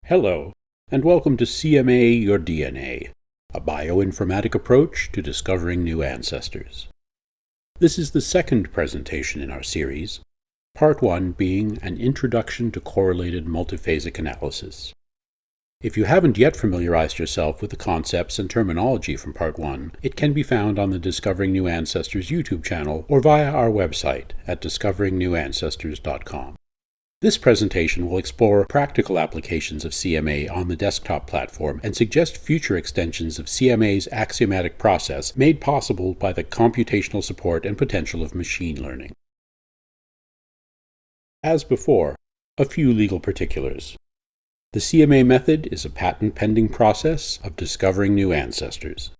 Hello, and welcome to CMA Your DNA, a bioinformatic approach to discovering new ancestors. This is the second presentation in our series, Part 1 being an Introduction to Correlated Multiphasic Analysis. If you haven't yet familiarized yourself with the concepts and terminology from Part 1, it can be found on the Discovering New Ancestors YouTube channel or via our website at discoveringnewancestors.com. This presentation will explore practical applications of CMA on the desktop platform and suggest future extensions of CMA's axiomatic process made possible by the computational support and potential of machine learning. As before, a few legal particulars. The CMA method is a patent-pending process of discovering new ancestors.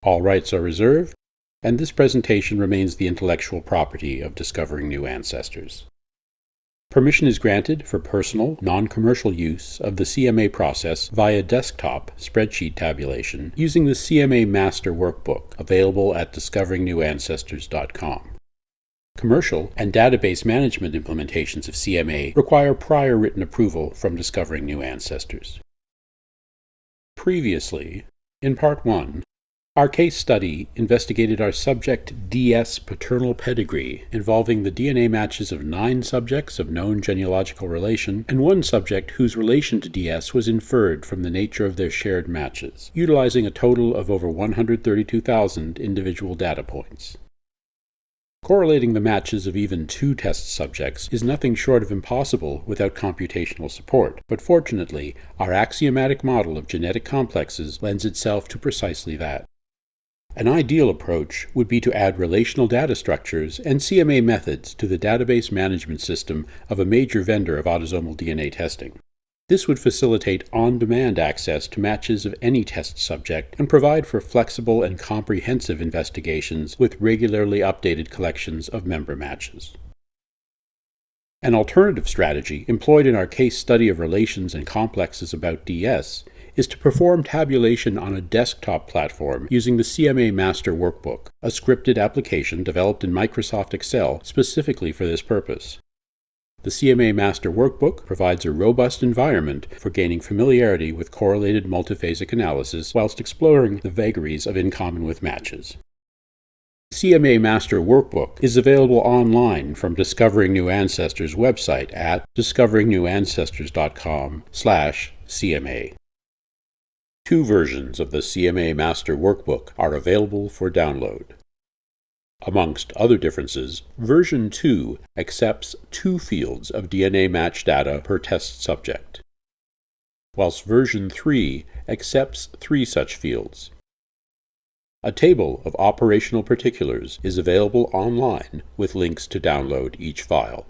All rights are reserved, and this presentation remains the intellectual property of Discovering New Ancestors. Permission is granted for personal, non-commercial use of the CMA process via desktop spreadsheet tabulation using the CMA Master Workbook available at discoveringnewancestors.com. Commercial and database management implementations of CMA require prior written approval from Discovering New Ancestors. Previously, in Part 1, our case study investigated our subject DS paternal pedigree involving the DNA matches of 9 subjects of known genealogical relation and 1 subject whose relation to DS was inferred from the nature of their shared matches, utilizing a total of over 132,000 individual data points. Correlating the matches of even 2 test subjects is nothing short of impossible without computational support, but fortunately, our axiomatic model of genetic complexes lends itself to precisely that. An ideal approach would be to add relational data structures and CMA methods to the database management system of a major vendor of autosomal DNA testing. This would facilitate on-demand access to matches of any test subject and provide for flexible and comprehensive investigations with regularly updated collections of member matches. An alternative strategy employed in our case study of relations and complexes about DS is to perform tabulation on a desktop platform using the CMA Master Workbook, a scripted application developed in Microsoft Excel specifically for this purpose. The CMA Master Workbook provides a robust environment for gaining familiarity with correlated multiphasic analysis whilst exploring the vagaries of in common with matches. The CMA Master Workbook is available online from Discovering New Ancestors website at discoveringnewancestors.com/CMA. 2 versions of the CMA Master Workbook are available for download. Amongst other differences, version 2 accepts 2 fields of DNA match data per test subject, whilst version 3 accepts 3 such fields. A table of operational particulars is available online with links to download each file.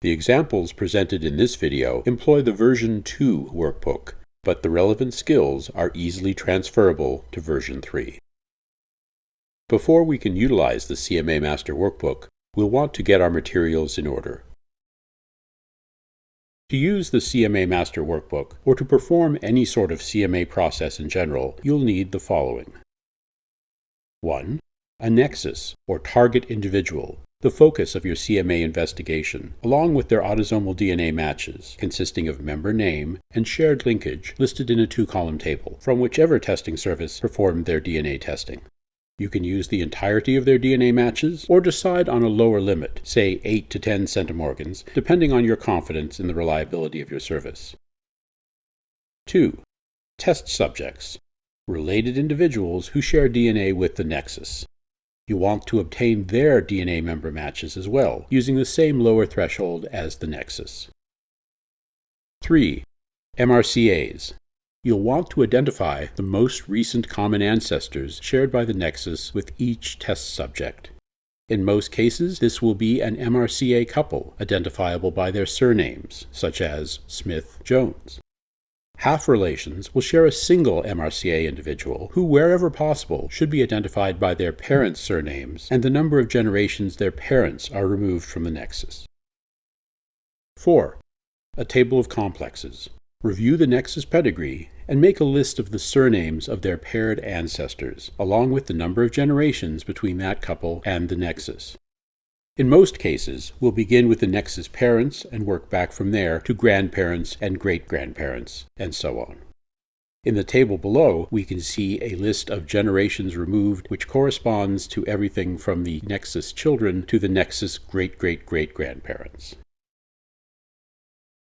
The examples presented in this video employ the version 2 workbook, but the relevant skills are easily transferable to version 3. Before we can utilize the CMA Master Workbook, we'll want to get our materials in order. To use the CMA Master Workbook, or to perform any sort of CMA process in general, you'll need the following. 1. A nexus, or target individual, the focus of your CMA investigation, along with their autosomal DNA matches, consisting of member name and shared linkage listed in a 2-column table, from whichever testing service performed their DNA testing. You can use the entirety of their DNA matches, or decide on a lower limit, say 8 to 10 centimorgans, depending on your confidence in the reliability of your service. 2. Test subjects, related individuals who share DNA with the nexus. You want to obtain their DNA member matches as well, using the same lower threshold as the nexus. 3. MRCAs. You'll want to identify the most recent common ancestors shared by the nexus with each test subject. In most cases, this will be an MRCA couple identifiable by their surnames, such as Smith-Jones. Half relations will share a single MRCA individual who, wherever possible, should be identified by their parents' surnames and the number of generations their parents are removed from the nexus. 4. A table of complexes. Review the nexus pedigree and make a list of the surnames of their paired ancestors, along with the number of generations between that couple and the nexus. In most cases, we'll begin with the nexus parents and work back from there to grandparents and great-grandparents, and so on. In the table below, we can see a list of generations removed which corresponds to everything from the nexus children to the nexus great-great-great-grandparents.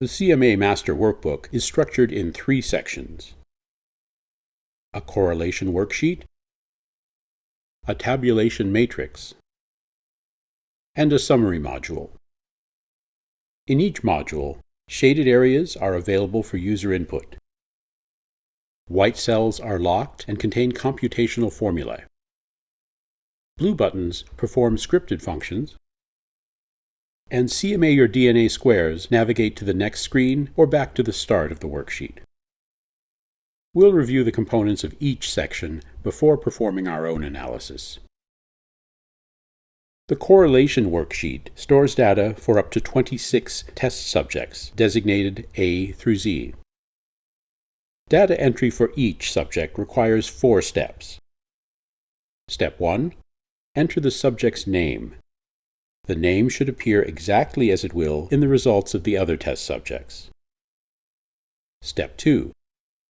The CMA Master Workbook is structured in 3 sections: a correlation worksheet, a tabulation matrix, and a summary module. In each module, shaded areas are available for user input. White cells are locked and contain computational formulae. Blue buttons perform scripted functions, and CMA Your DNA squares navigate to the next screen or back to the start of the worksheet. We'll review the components of each section before performing our own analysis. The correlation worksheet stores data for up to 26 test subjects, designated A through Z. Data entry for each subject requires 4 steps. Step 1. Enter the subject's name. The name should appear exactly as it will in the results of the other test subjects. Step 2.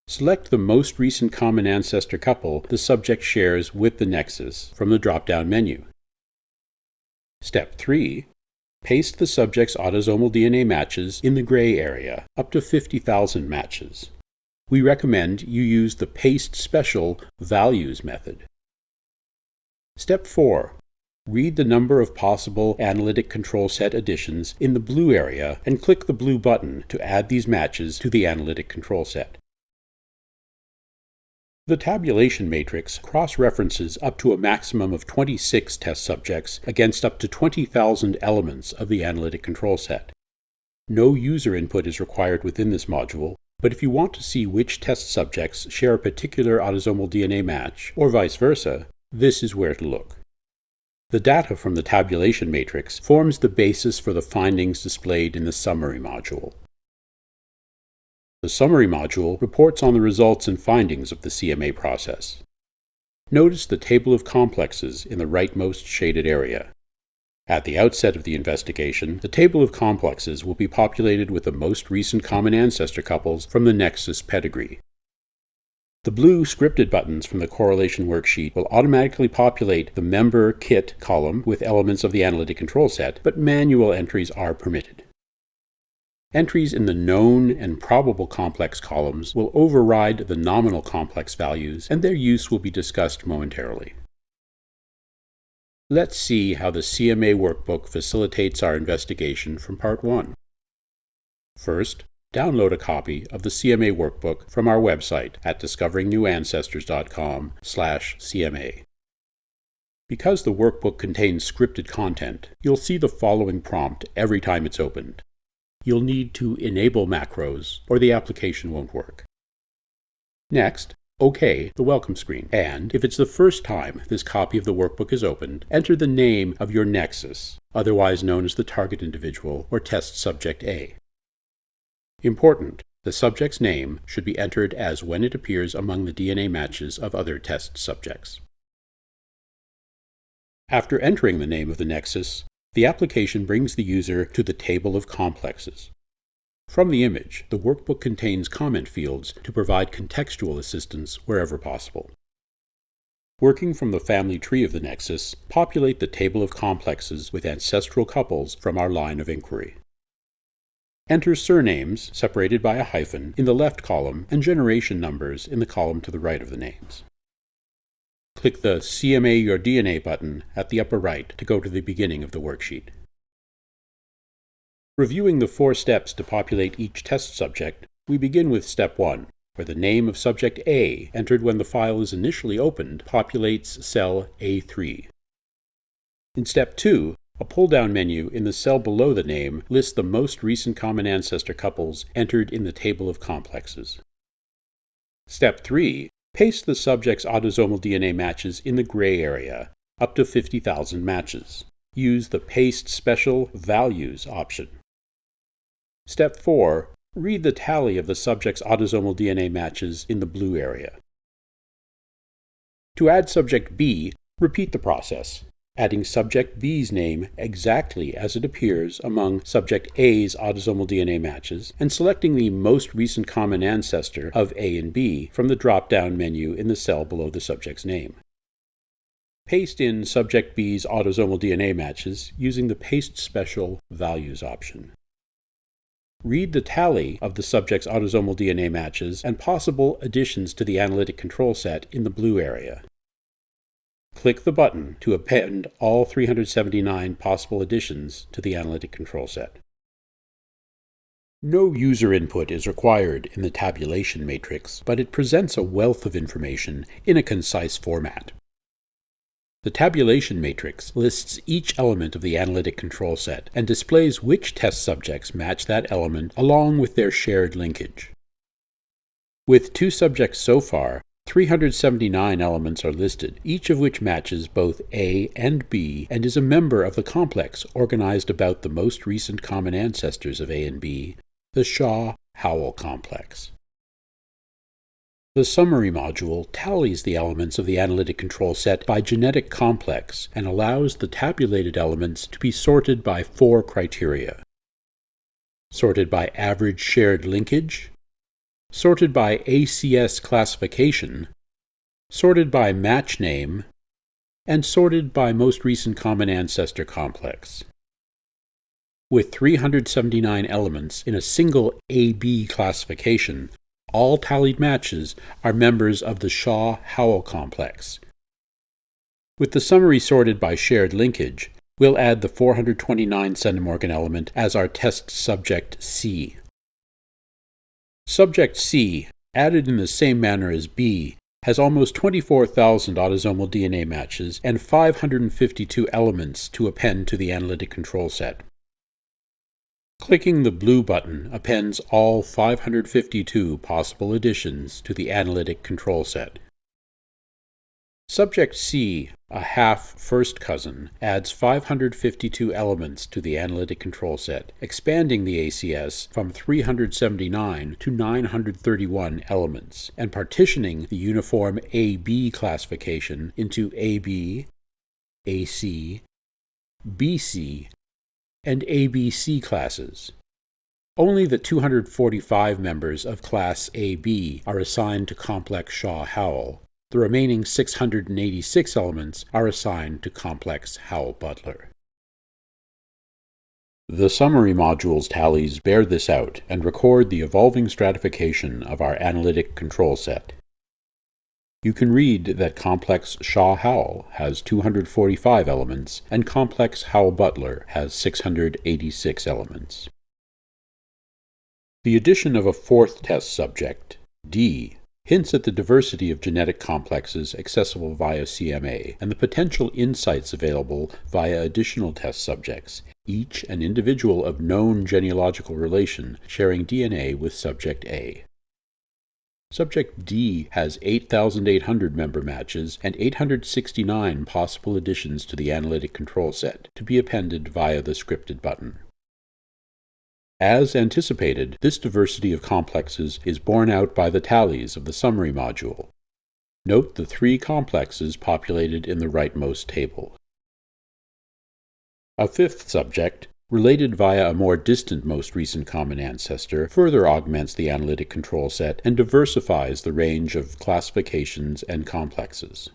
Select the most recent common ancestor couple the subject shares with the nexus from the drop-down menu. Step 3. Paste the subject's autosomal DNA matches in the gray area, up to 50,000 matches. We recommend you use the paste special values method. Step 4. Read the number of possible analytic control set additions in the blue area and click the blue button to add these matches to the analytic control set. The tabulation matrix cross-references up to a maximum of 26 test subjects against up to 20,000 elements of the analytic control set. No user input is required within this module, but if you want to see which test subjects share a particular autosomal DNA match, or vice versa, this is where to look. The data from the tabulation matrix forms the basis for the findings displayed in the summary module. The summary module reports on the results and findings of the CMA process. Notice the table of complexes in the rightmost shaded area. At the outset of the investigation, the table of complexes will be populated with the most recent common ancestor couples from the nexus pedigree. The blue scripted buttons from the correlation worksheet will automatically populate the member kit column with elements of the analytic control set, but manual entries are permitted. Entries in the known and probable complex columns will override the nominal complex values, and their use will be discussed momentarily. Let's see how the CMA workbook facilitates our investigation from Part 1. First, download a copy of the CMA workbook from our website at discoveringnewancestors.com/CMA. Because the workbook contains scripted content, you'll see the following prompt every time it's opened. You'll need to enable macros, or the application won't work. Next, OK the welcome screen, and if it's the first time this copy of the workbook is opened, enter the name of your nexus, otherwise known as the target individual or test subject A. Important: the subject's name should be entered as when it appears among the DNA matches of other test subjects. After entering the name of the nexus, the application brings the user to the table of complexes. From the image, the workbook contains comment fields to provide contextual assistance wherever possible. Working from the family tree of the nexus, populate the table of complexes with ancestral couples from our line of inquiry. Enter surnames, separated by a hyphen, in the left column and generation numbers in the column to the right of the names. Click the CMA Your DNA button at the upper right to go to the beginning of the worksheet. Reviewing the 4 steps to populate each test subject, we begin with Step 1, where the name of subject A, entered when the file is initially opened, populates cell A3. In Step 2, a pull-down menu in the cell below the name lists the most recent common ancestor couples entered in the table of complexes. Step 3, paste the subject's autosomal DNA matches in the gray area, up to 50,000 matches. Use the Paste Special Values option. Step 4, read the tally of the subject's autosomal DNA matches in the blue area. To add subject B, repeat the process. adding subject B's name exactly as it appears among subject A's autosomal DNA matches, and selecting the most recent common ancestor of A and B from the drop-down menu in the cell below the subject's name. Paste in subject B's autosomal DNA matches using the Paste Special Values option. Read the tally of the subject's autosomal DNA matches and possible additions to the analytic control set in the blue area. Click the button to append all 379 possible additions to the analytic control set. No user input is required in the tabulation matrix, but it presents a wealth of information in a concise format. The tabulation matrix lists each element of the analytic control set and displays which test subjects match that element along with their shared linkage. With 2 subjects so far, 379 elements are listed, each of which matches both A and B and is a member of the complex organized about the most recent common ancestors of A and B, the Shaw-Howell complex. The summary module tallies the elements of the analytic control set by genetic complex and allows the tabulated elements to be sorted by 4 criteria. Sorted by average shared linkage, sorted by ACS classification, sorted by match name, and sorted by most recent common ancestor complex. With 379 elements in a single AB classification, all tallied matches are members of the Shaw-Howell complex. With the summary sorted by shared linkage, we'll add the 429 centimorgan element as our test subject C. Subject C, added in the same manner as B, has almost 24,000 autosomal DNA matches and 552 elements to append to the analytic control set. Clicking the blue button appends all 552 possible additions to the analytic control set. Subject C, a half first cousin, adds 552 elements to the analytic control set, expanding the ACS from 379 to 931 elements, and partitioning the uniform AB classification into AB, AC, BC, and ABC classes. Only the 245 members of Class AB are assigned to complex Shaw-Howell. The remaining 686 elements are assigned to complex Howell-Butler. The summary module's tallies bear this out and record the evolving stratification of our analytic control set. You can read that complex Shaw-Howell has 245 elements and complex Howell-Butler has 686 elements. The addition of a 4th test subject, D, hints at the diversity of genetic complexes accessible via CMA and the potential insights available via additional test subjects, each an individual of known genealogical relation sharing DNA with subject A. Subject D has 8,800 member matches and 869 possible additions to the analytic control set to be appended via the scripted button. As anticipated, this diversity of complexes is borne out by the tallies of the summary module. Note the 3 complexes populated in the rightmost table. A 5th subject, related via a more distant most recent common ancestor, further augments the analytic control set and diversifies the range of classifications and complexes.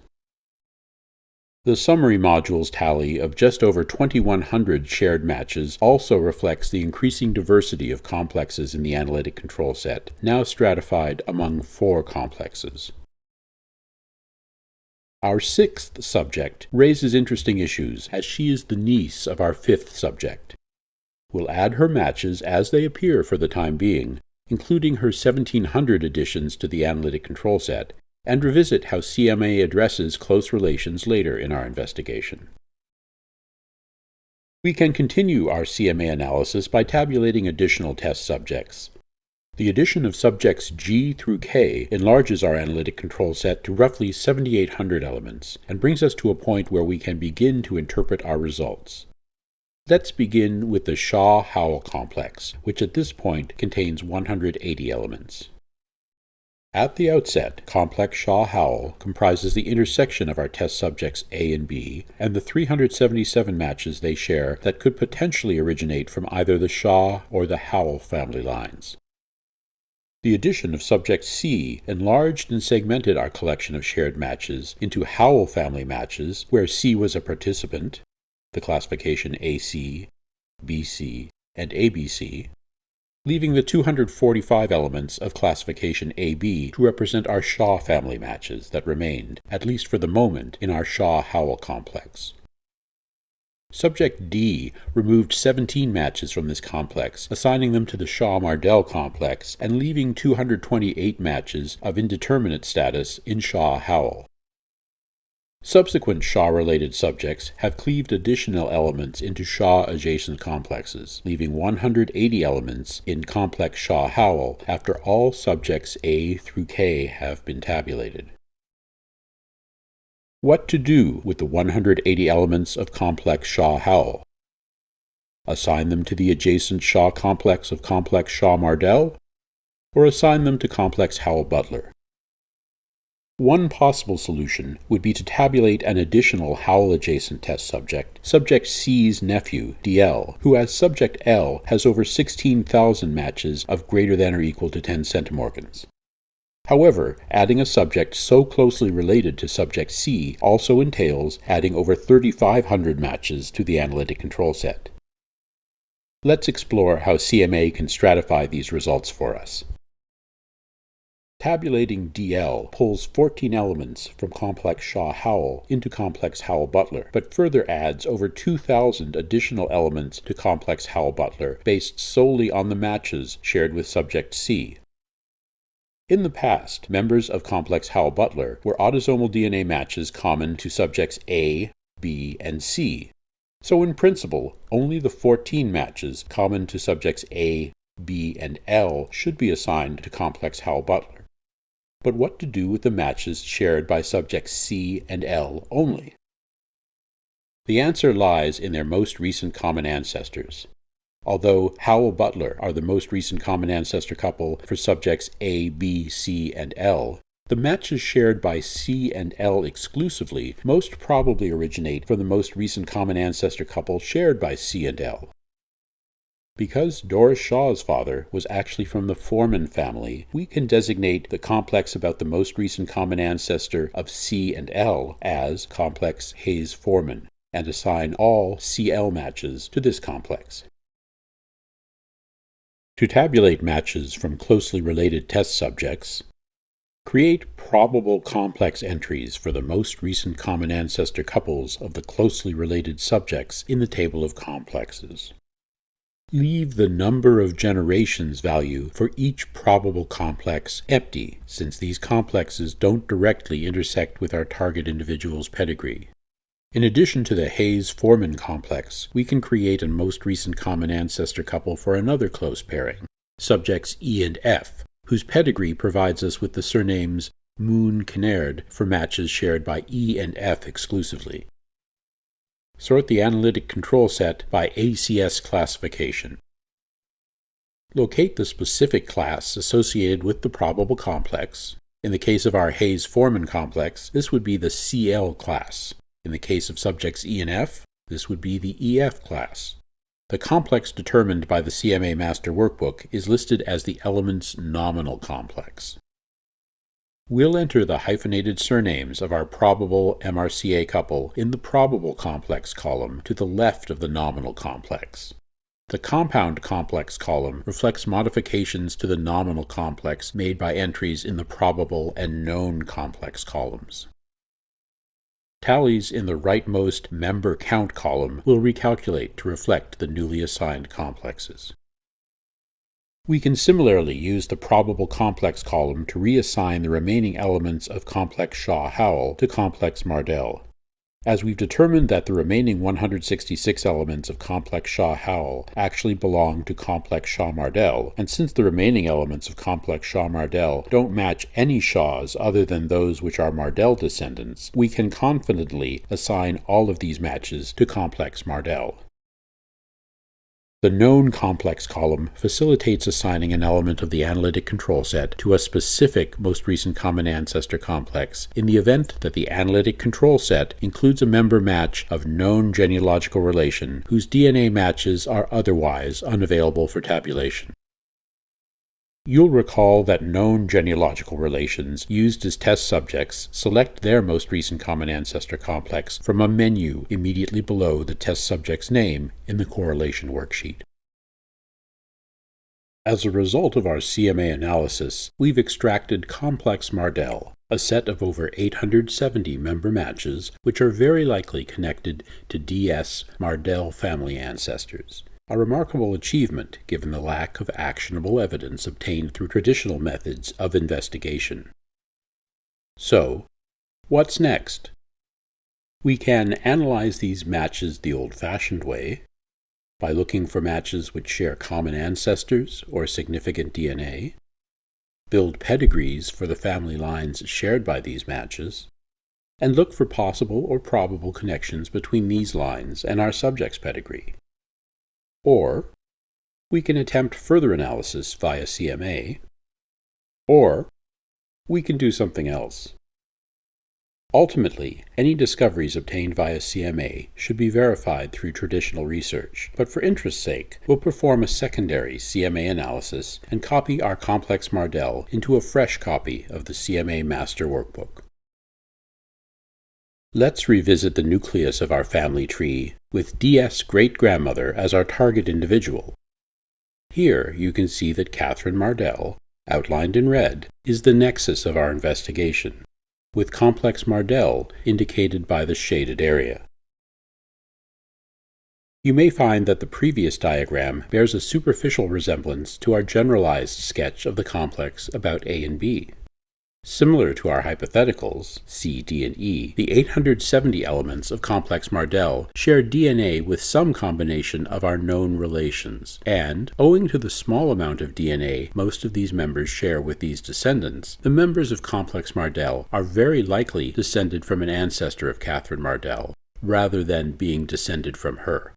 The summary module's tally of just over 2,100 shared matches also reflects the increasing diversity of complexes in the analytic control set, now stratified among 4 complexes. Our 6th subject raises interesting issues, as she is the niece of our 5th subject. We'll add her matches as they appear for the time being, including her 1,700 additions to the analytic control set, and revisit how CMA addresses close relations later in our investigation. We can continue our CMA analysis by tabulating additional test subjects. The addition of subjects G through K enlarges our analytic control set to roughly 7,800 elements, and brings us to a point where we can begin to interpret our results. Let's begin with the Shaw-Howell complex, which at this point contains 180 elements. At the outset, complex Shaw-Howell comprises the intersection of our test subjects A and B and the 377 matches they share that could potentially originate from either the Shaw or the Howell family lines. The addition of subject C enlarged and segmented our collection of shared matches into Howell family matches where C was a participant, the classification AC, BC, and ABC, leaving the 245 elements of classification AB to represent our Shaw family matches that remained, at least for the moment, in our Shaw-Howell complex. Subject D removed 17 matches from this complex, assigning them to the Shaw-Mardell complex and leaving 228 matches of indeterminate status in Shaw-Howell. Subsequent Shaw-related subjects have cleaved additional elements into Shaw-adjacent complexes, leaving 180 elements in complex Shaw-Howell after all subjects A through K have been tabulated. What to do with the 180 elements of complex Shaw-Howell? Assign them to the adjacent Shaw complex of complex Shaw-Mardell, or assign them to complex Howell-Butler? One possible solution would be to tabulate an additional Howell-adjacent test subject, subject C's nephew, DL, who as subject L has over 16,000 matches of greater than or equal to 10 centimorgans. However, adding a subject so closely related to subject C also entails adding over 3,500 matches to the analytic control set. Let's explore how CMA can stratify these results for us. Tabulating DL pulls 14 elements from complex Shaw-Howell into complex Howell-Butler, but further adds over 2,000 additional elements to complex Howell-Butler based solely on the matches shared with subject C. In the past, members of complex Howell-Butler were autosomal DNA matches common to subjects A, B, and C. So in principle, only the 14 matches common to subjects A, B, and L should be assigned to complex Howell-Butler. But what to do with the matches shared by subjects C and L only? The answer lies in their most recent common ancestors. Although Howell-Butler are the most recent common ancestor couple for subjects A, B, C, and L, the matches shared by C and L exclusively most probably originate from the most recent common ancestor couple shared by C and L. Because Doris Shaw's father was actually from the Foreman family, we can designate the complex about the most recent common ancestor of C and L as complex Hayes-Foreman, and assign all CL matches to this complex. To tabulate matches from closely related test subjects, create probable complex entries for the most recent common ancestor couples of the closely related subjects in the table of complexes. Leave the number of generations value for each probable complex empty, since these complexes don't directly intersect with our target individual's pedigree. In addition to the Hayes-Foreman complex, we can create a most recent common ancestor couple for another close pairing, subjects E and F, whose pedigree provides us with the surnames Moon-Kinnaird for matches shared by E and F exclusively. Sort the analytic control set by ACS classification. Locate the specific class associated with the probable complex. In the case of our Hayes-Foreman complex, this would be the CL class. In the case of subjects E and F, this would be the EF class. The complex determined by the CMA Master Workbook is listed as the element's nominal complex. We'll enter the hyphenated surnames of our probable MRCA couple in the probable complex column to the left of the nominal complex. The compound complex column reflects modifications to the nominal complex made by entries in the probable and known complex columns. Tallies in the rightmost member count column will recalculate to reflect the newly assigned complexes. We can similarly use the probable complex column to reassign the remaining elements of complex Shaw-Howell to complex Mardell. As we've determined that the remaining 166 elements of complex Shaw-Howell actually belong to complex Shaw-Mardell, and since the remaining elements of complex Shaw-Mardell don't match any Shaws other than those which are Mardell descendants, we can confidently assign all of these matches to complex Mardell. The known complex column facilitates assigning an element of the analytic control set to a specific most recent common ancestor complex in the event that the analytic control set includes a member match of known genealogical relation whose DNA matches are otherwise unavailable for tabulation. You'll recall that known genealogical relations used as test subjects select their most recent common ancestor complex from a menu immediately below the test subject's name in the correlation worksheet. As a result of our CMA analysis, we've extracted complex Mardel, a set of over 870 member matches which are very likely connected to DS Mardel family ancestors. A remarkable achievement given the lack of actionable evidence obtained through traditional methods of investigation. So, what's next? We can analyze these matches the old-fashioned way, by looking for matches which share common ancestors or significant DNA, build pedigrees for the family lines shared by these matches, and look for possible or probable connections between these lines and our subject's pedigree. Or, we can attempt further analysis via CMA, or we can do something else. Ultimately, any discoveries obtained via CMA should be verified through traditional research, but for interest's sake, we'll perform a secondary CMA analysis and copy our complex Mardel into a fresh copy of the CMA Master Workbook. Let's revisit the nucleus of our family tree with DS great-grandmother as our target individual. Here you can see that Catherine Mardel, outlined in red, is the nexus of our investigation, with complex Mardel indicated by the shaded area. You may find that the previous diagram bears a superficial resemblance to our generalized sketch of the complex about A and B. Similar to our hypotheticals, C, D, and E, the 870 elements of complex Mardel share DNA with some combination of our known relations, and, owing to the small amount of DNA most of these members share with these descendants, the members of complex Mardel are very likely descended from an ancestor of Catherine Mardel, rather than being descended from her.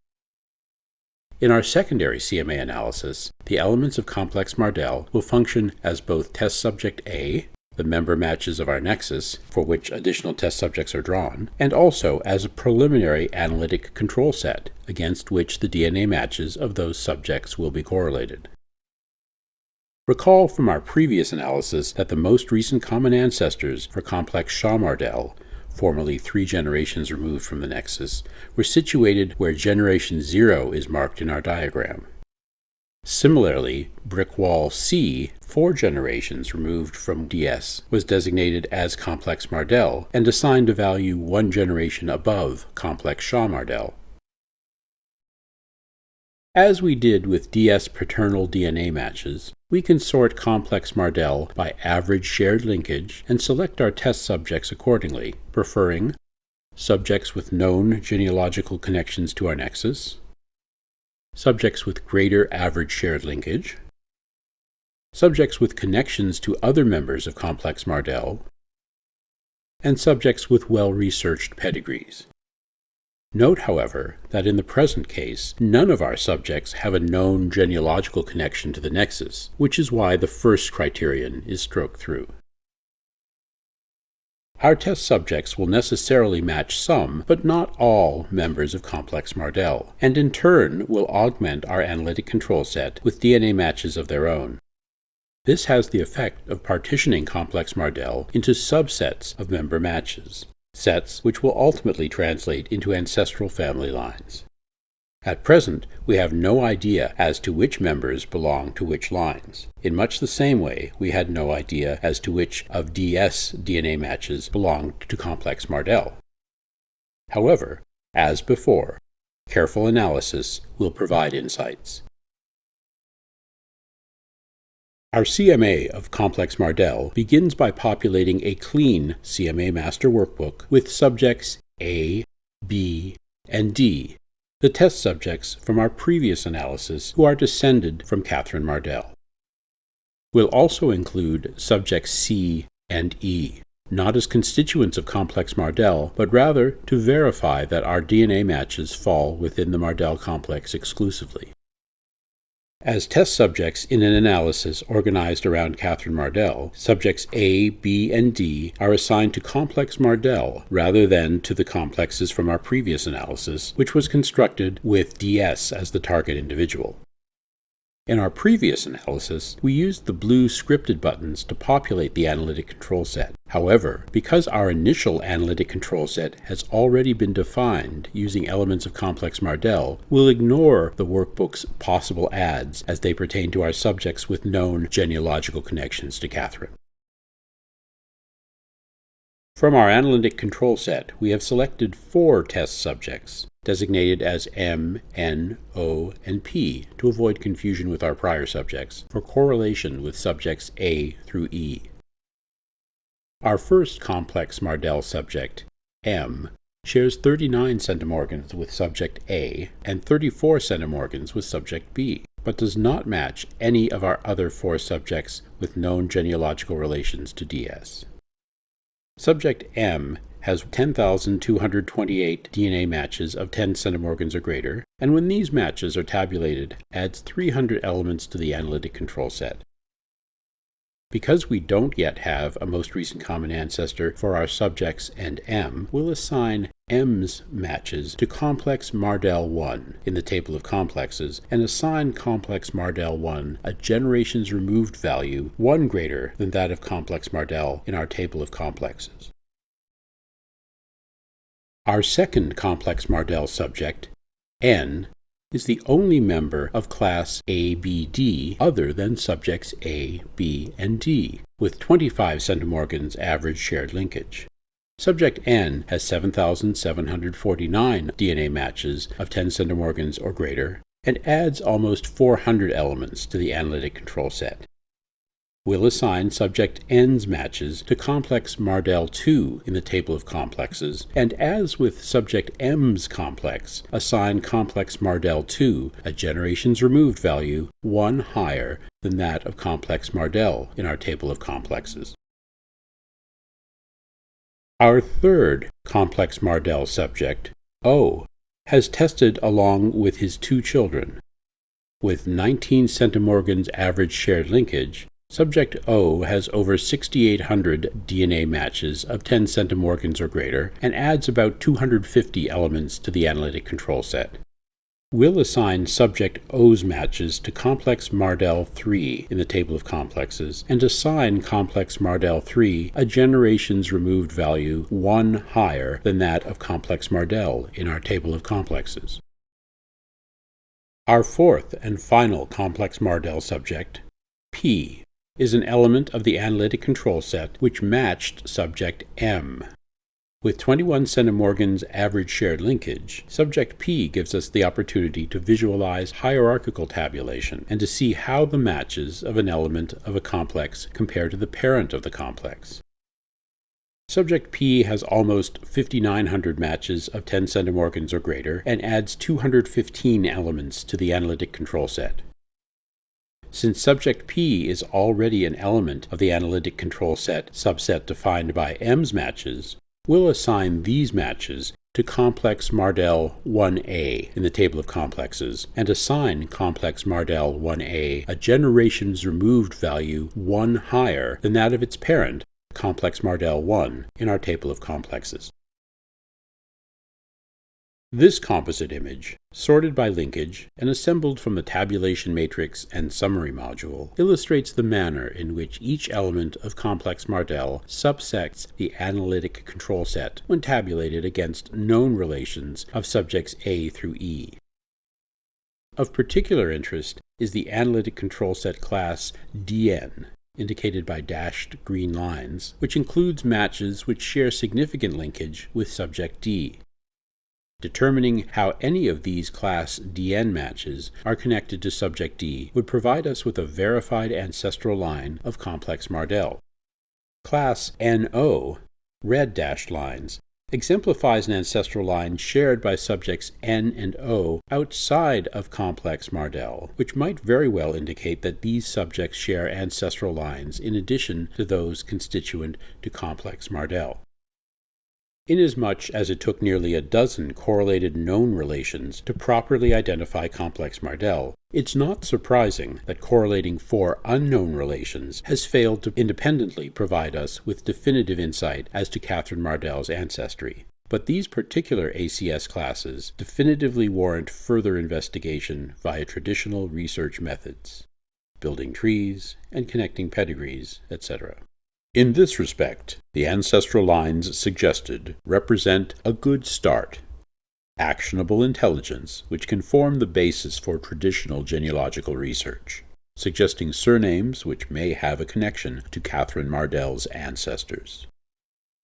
In our secondary CMA analysis, the elements of complex Mardel will function as both test subject A, the member matches of our nexus, for which additional test subjects are drawn, and also as a preliminary analytic control set, against which the DNA matches of those subjects will be correlated. Recall from our previous analysis that the most recent common ancestors for complex Shaw-Mardel, formerly 3 generations removed from the nexus, were situated where generation 0 is marked in our diagram. Similarly, brick wall C, 4 generations removed from DS, was designated as complex Mardel and assigned a value 1 generation above complex Shaw-Mardel. As we did with DS paternal DNA matches, we can sort complex Mardel by average shared linkage and select our test subjects accordingly, preferring subjects with known genealogical connections to our nexus, subjects with greater average shared linkage, subjects with connections to other members of complex Mardel, and subjects with well-researched pedigrees. Note, however, that in the present case, none of our subjects have a known genealogical connection to the nexus, which is why the first criterion is stroked through. Our test subjects will necessarily match some, but not all, members of complex Mardel, and in turn will augment our analytic control set with DNA matches of their own. This has the effect of partitioning complex Mardel into subsets of member matches, sets which will ultimately translate into ancestral family lines. At present, we have no idea as to which members belong to which lines, in much the same way we had no idea as to which of DS DNA matches belonged to complex Mardel. However, as before, careful analysis will provide insights. Our CMA of complex Mardel begins by populating a clean CMA Master Workbook with subjects A, B, and D, the test subjects from our previous analysis who are descended from Catherine Mardel. We'll also include subjects C and E, not as constituents of complex Mardel, but rather to verify that our DNA matches fall within the Mardel complex exclusively. As test subjects in an analysis organized around Catherine Mardell, subjects A, B, and D are assigned to complex Mardell rather than to the complexes from our previous analysis, which was constructed with DS as the target individual. In our previous analysis, we used the blue scripted buttons to populate the analytic control set. However, because our initial analytic control set has already been defined using elements of complex Mardell, we'll ignore the workbook's possible adds as they pertain to our subjects with known genealogical connections to Catherine. From our analytic control set, we have selected 4 test subjects, designated as M, N, O, and P to avoid confusion with our prior subjects, for correlation with subjects A through E. Our first complex Mardell subject, M, shares 39 centimorgans with subject A and 34 centimorgans with subject B, but does not match any of our other 4 subjects with known genealogical relations to DS. Subject M has 10,228 DNA matches of 10 centimorgans or greater, and when these matches are tabulated, adds 300 elements to the analytic control set. Because we don't yet have a most recent common ancestor for our subjects and M, we'll assign M's matches to complex Mardell 1 in the table of complexes, and assign complex Mardell 1 a generations removed value 1 greater than that of complex Mardell in our table of complexes. Our second complex Mardell subject, N, is the only member of class ABD other than subjects A, B, and D, with 25 centimorgans average shared linkage. Subject N has 7,749 DNA matches of 10 centimorgans or greater, and adds almost 400 elements to the analytic control set. We'll assign subject N's matches to complex Mardell 2 in the table of complexes, and as with subject M's complex, assign complex Mardell 2 a generations removed value 1 higher than that of complex Mardell in our table of complexes. Our third complex Mardell subject, O, has tested along with his 2 children. With 19 centimorgans average shared linkage, subject O has over 6,800 DNA matches of 10 centimorgans or greater, and adds about 250 elements to the analytic control set. We'll assign subject O's matches to complex Mardell 3 in the table of complexes, and assign complex Mardell 3 a generations removed value 1 higher than that of complex Mardell in our table of complexes. Our fourth and final complex Mardell subject, P, is an element of the analytic control set which matched subject M. With 21 centimorgans average shared linkage, subject P gives us the opportunity to visualize hierarchical tabulation and to see how the matches of an element of a complex compare to the parent of the complex. Subject P has almost 5,900 matches of 10 centimorgans or greater and adds 215 elements to the analytic control set. Since subject P is already an element of the analytic control set subset defined by M's matches, we'll assign these matches to complex Mardell 1A in the table of complexes, and assign complex Mardell 1A a generations removed value 1 higher than that of its parent, complex Mardell 1, in our table of complexes. This composite image, sorted by linkage and assembled from the tabulation matrix and summary module, illustrates the manner in which each element of complex Mardell subsects the analytic control set when tabulated against known relations of subjects A through E. Of particular interest is the analytic control set class DN, indicated by dashed green lines, which includes matches which share significant linkage with subject D. Determining how any of these class DN matches are connected to subject D would provide us with a verified ancestral line of complex Mardell. Class NO, red dashed lines, exemplifies an ancestral line shared by subjects N and O outside of complex Mardell, which might very well indicate that these subjects share ancestral lines in addition to those constituent to complex Mardell. inasmuch as it took nearly a dozen correlated known relations to properly identify complex Mardell, it's not surprising that correlating 4 unknown relations has failed to independently provide us with definitive insight as to Catherine Mardell's ancestry. But these particular ACS classes definitively warrant further investigation via traditional research methods, building trees and connecting pedigrees, etc. In this respect, the ancestral lines suggested represent a good start, actionable intelligence which can form the basis for traditional genealogical research, suggesting surnames which may have a connection to Catherine Mardell's ancestors.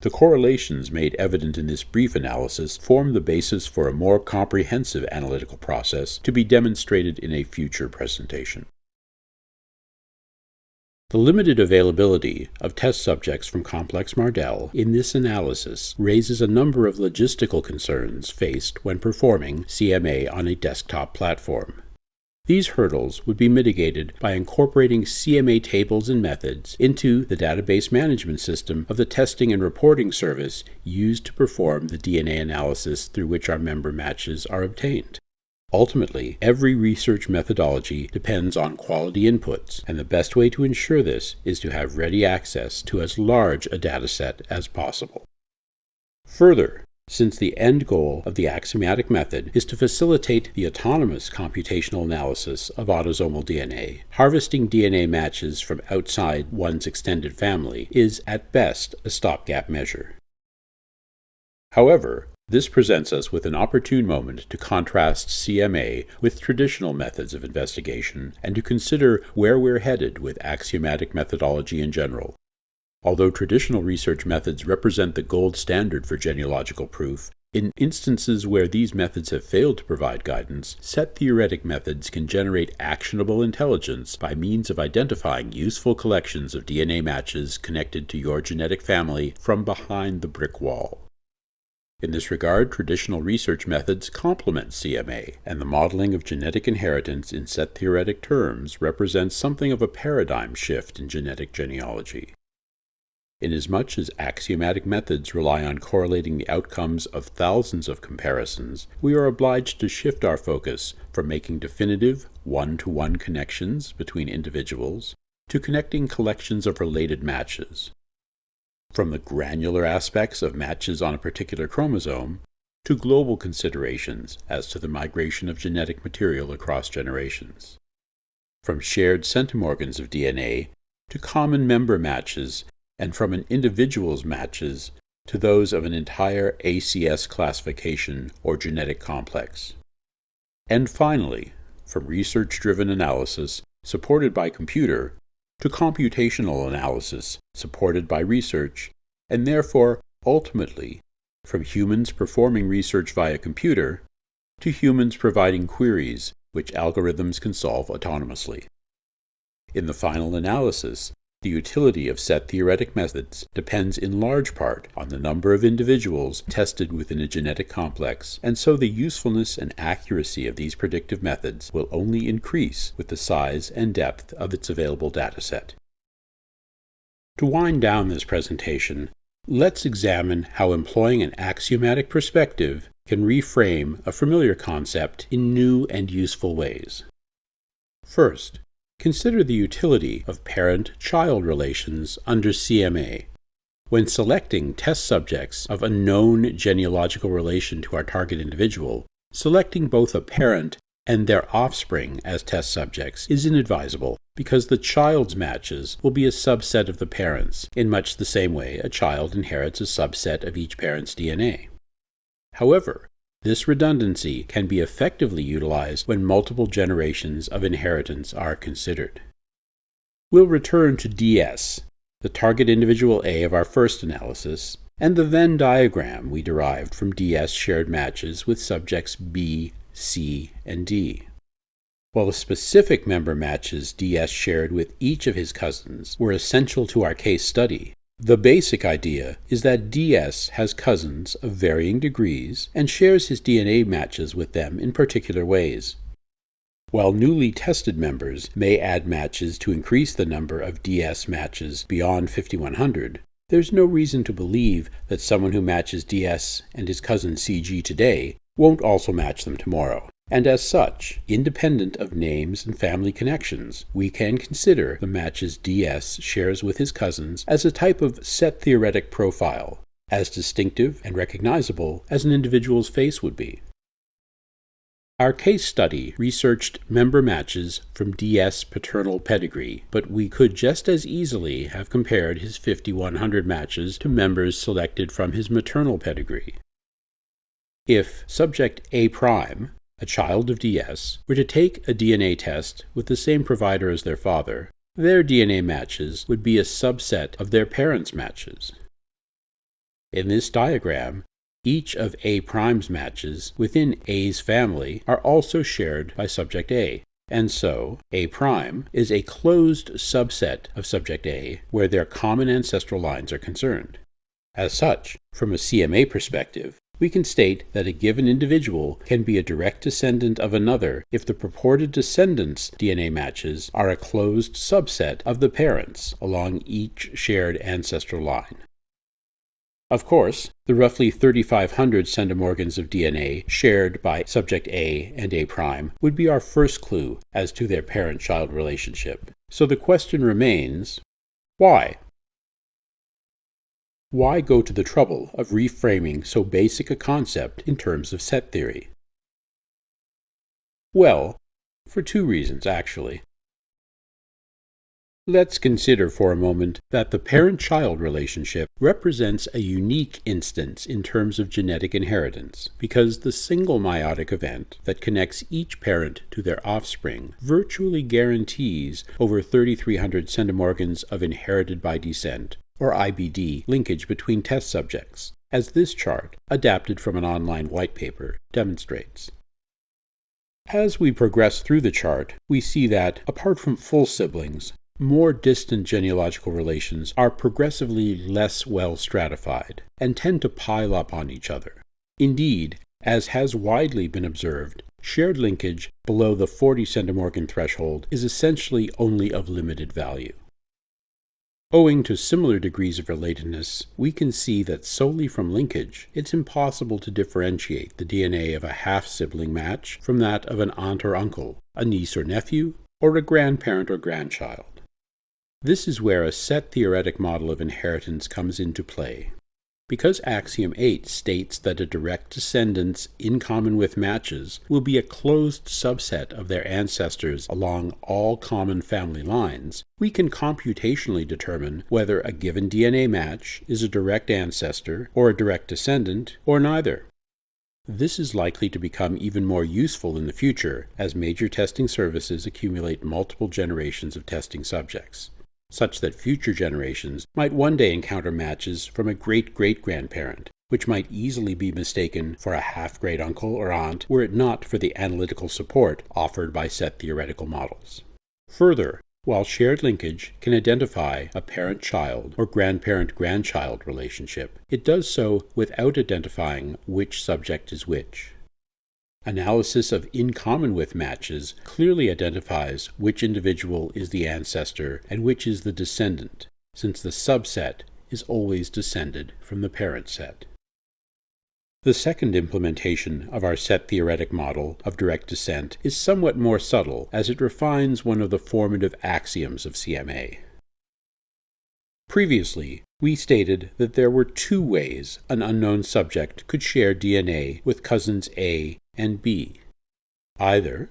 The correlations made evident in this brief analysis form the basis for a more comprehensive analytical process to be demonstrated in a future presentation. The limited availability of test subjects from complex Mardell in this analysis raises a number of logistical concerns faced when performing CMA on a desktop platform. These hurdles would be mitigated by incorporating CMA tables and methods into the database management system of the testing and reporting service used to perform the DNA analysis through which our member matches are obtained. Ultimately, every research methodology depends on quality inputs, and the best way to ensure this is to have ready access to as large a dataset as possible. Further, since the end goal of the axiomatic method is to facilitate the autonomous computational analysis of autosomal DNA, harvesting DNA matches from outside one's extended family is at best a stopgap measure. However, this presents us with an opportune moment to contrast CMA with traditional methods of investigation and to consider where we're headed with axiomatic methodology in general. Although traditional research methods represent the gold standard for genealogical proof, in instances where these methods have failed to provide guidance, set theoretic methods can generate actionable intelligence by means of identifying useful collections of DNA matches connected to your genetic family from behind the brick wall. In this regard, traditional research methods complement CMA, and the modeling of genetic inheritance in set theoretic terms represents something of a paradigm shift in genetic genealogy. Inasmuch as axiomatic methods rely on correlating the outcomes of thousands of comparisons, we are obliged to shift our focus from making definitive one-to-one connections between individuals to connecting collections of related matches, from the granular aspects of matches on a particular chromosome to global considerations as to the migration of genetic material across generations, from shared centimorgans of DNA to common member matches, and from an individual's matches to those of an entire ACS classification or genetic complex. And finally, from research-driven analysis supported by computer to computational analysis supported by research, and therefore, ultimately, from humans performing research via computer to humans providing queries which algorithms can solve autonomously. In the final analysis, the utility of set theoretic methods depends in large part on the number of individuals tested within a genetic complex, and so the usefulness and accuracy of these predictive methods will only increase with the size and depth of its available dataset. To wind down this presentation, let's examine how employing an axiomatic perspective can reframe a familiar concept in new and useful ways. First, consider the utility of parent-child relations under CMA. When selecting test subjects of a known genealogical relation to our target individual, selecting both a parent and their offspring as test subjects is inadvisable because the child's matches will be a subset of the parents, in much the same way a child inherits a subset of each parent's DNA. However, this redundancy can be effectively utilized when multiple generations of inheritance are considered. We'll return to DS, the target individual A of our first analysis, and the Venn diagram we derived from DS shared matches with subjects B, C, and D. While the specific member matches DS shared with each of his cousins were essential to our case study, the basic idea is that DS has cousins of varying degrees and shares his DNA matches with them in particular ways. While newly tested members may add matches to increase the number of DS matches beyond 5100, There's no reason to believe that someone who matches DS and his cousin CG today won't also match them tomorrow. And as such, independent of names and family connections, we can consider the matches DS shares with his cousins as a type of set theoretic profile, as distinctive and recognizable as an individual's face would be. Our case study researched member matches from DS paternal pedigree, but we could just as easily have compared his 5100 matches to members selected from his maternal pedigree. If subject A', a child of DS, were to take a DNA test with the same provider as their father, their DNA matches would be a subset of their parents' matches. In this diagram, each of A''s matches within A's family are also shared by subject A, and so A' is a closed subset of subject A where their common ancestral lines are concerned. As such, from a CMA perspective, we can state that a given individual can be a direct descendant of another if the purported descendants' DNA matches are a closed subset of the parents along each shared ancestral line. Of course, the roughly 3,500 centimorgans of DNA shared by subject A and A' would be our first clue as to their parent-child relationship. So the question remains, why? Why go to the trouble of reframing so basic a concept in terms of set theory? Well, for two reasons, actually. Let's consider for a moment that the parent-child relationship represents a unique instance in terms of genetic inheritance, because the single meiotic event that connects each parent to their offspring virtually guarantees over 3,300 centimorgans of inherited by descent, or IBD, linkage between test subjects, as this chart, adapted from an online white paper, demonstrates. As we progress through the chart, we see that, apart from full siblings, more distant genealogical relations are progressively less well stratified and tend to pile up on each other. Indeed, as has widely been observed, shared linkage below the 40 centimorgan threshold is essentially only of limited value. Owing to similar degrees of relatedness, we can see that solely from linkage, it's impossible to differentiate the DNA of a half-sibling match from that of an aunt or uncle, a niece or nephew, or a grandparent or grandchild. This is where a set theoretic model of inheritance comes into play. Because Axiom VIII states that a direct descendants in common with matches will be a closed subset of their ancestors along all common family lines, we can computationally determine whether a given DNA match is a direct ancestor or a direct descendant, or neither. This is likely to become even more useful in the future as major testing services accumulate multiple generations of testing subjects, such that future generations might one day encounter matches from a great-great-grandparent, which might easily be mistaken for a half-great uncle or aunt were it not for the analytical support offered by set theoretical models. Further, while shared linkage can identify a parent-child or grandparent-grandchild relationship, it does so without identifying which subject is which. Analysis of in common with matches clearly identifies which individual is the ancestor and which is the descendant, since the subset is always descended from the parent set. The second implementation of our set theoretic model of direct descent is somewhat more subtle, as it refines one of the formative axioms of CMA. Previously, we stated that there were two ways an unknown subject could share DNA with cousins A and B. Either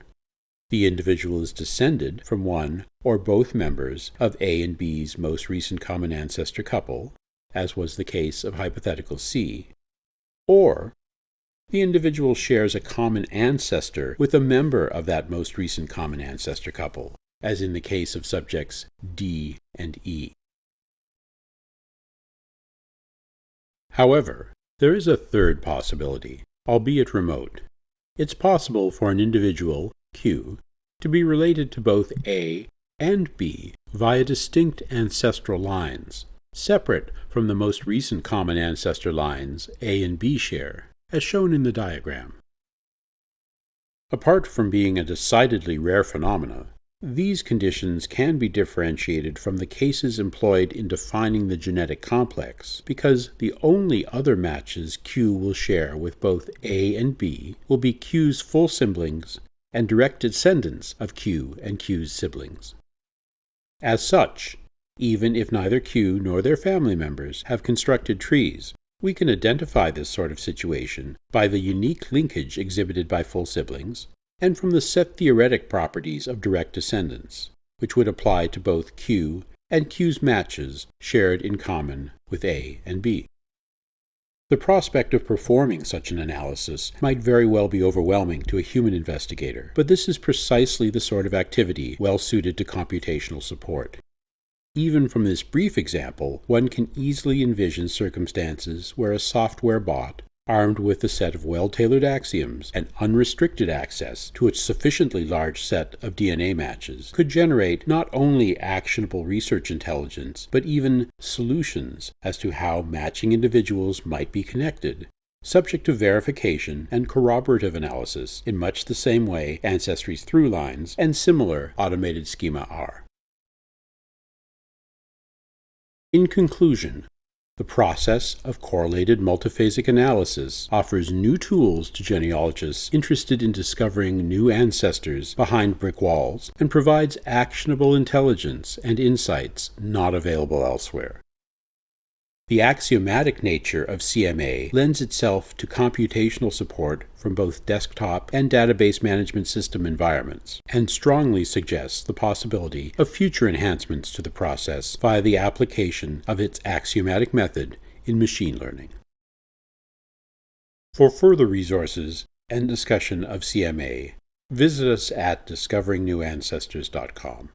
the individual is descended from one or both members of A and B's most recent common ancestor couple, as was the case of hypothetical C, or the individual shares a common ancestor with a member of that most recent common ancestor couple, as in the case of subjects D and E. However, there is a third possibility, albeit remote. It's possible for an individual, Q, to be related to both A and B via distinct ancestral lines, separate from the most recent common ancestor lines A and B share, as shown in the diagram. Apart from being a decidedly rare phenomenon, These conditions can be differentiated from the cases employed in defining the genetic complex, because the only other matches Q will share with both A and B will be Q's full siblings and direct descendants of Q and Q's siblings. As such, even if neither Q nor their family members have constructed trees, we can identify this sort of situation by the unique linkage exhibited by full siblings, and from the set theoretic properties of direct descendants, which would apply to both Q and Q's matches shared in common with A and B. The prospect of performing such an analysis might very well be overwhelming to a human investigator, but this is precisely the sort of activity well suited to computational support. Even from this brief example, one can easily envision circumstances where a software bot, armed with a set of well-tailored axioms and unrestricted access to a sufficiently large set of DNA matches, could generate not only actionable research intelligence, but even solutions as to how matching individuals might be connected, subject to verification and corroborative analysis in much the same way Ancestry's through-lines and similar automated schema are. In conclusion, the process of correlated multiphasic analysis offers new tools to genealogists interested in discovering new ancestors behind brick walls and provides actionable intelligence and insights not available elsewhere. The axiomatic nature of CMA lends itself to computational support from both desktop and database management system environments, and strongly suggests the possibility of future enhancements to the process via the application of its axiomatic method in machine learning. For further resources and discussion of CMA, visit us at discoveringnewancestors.com.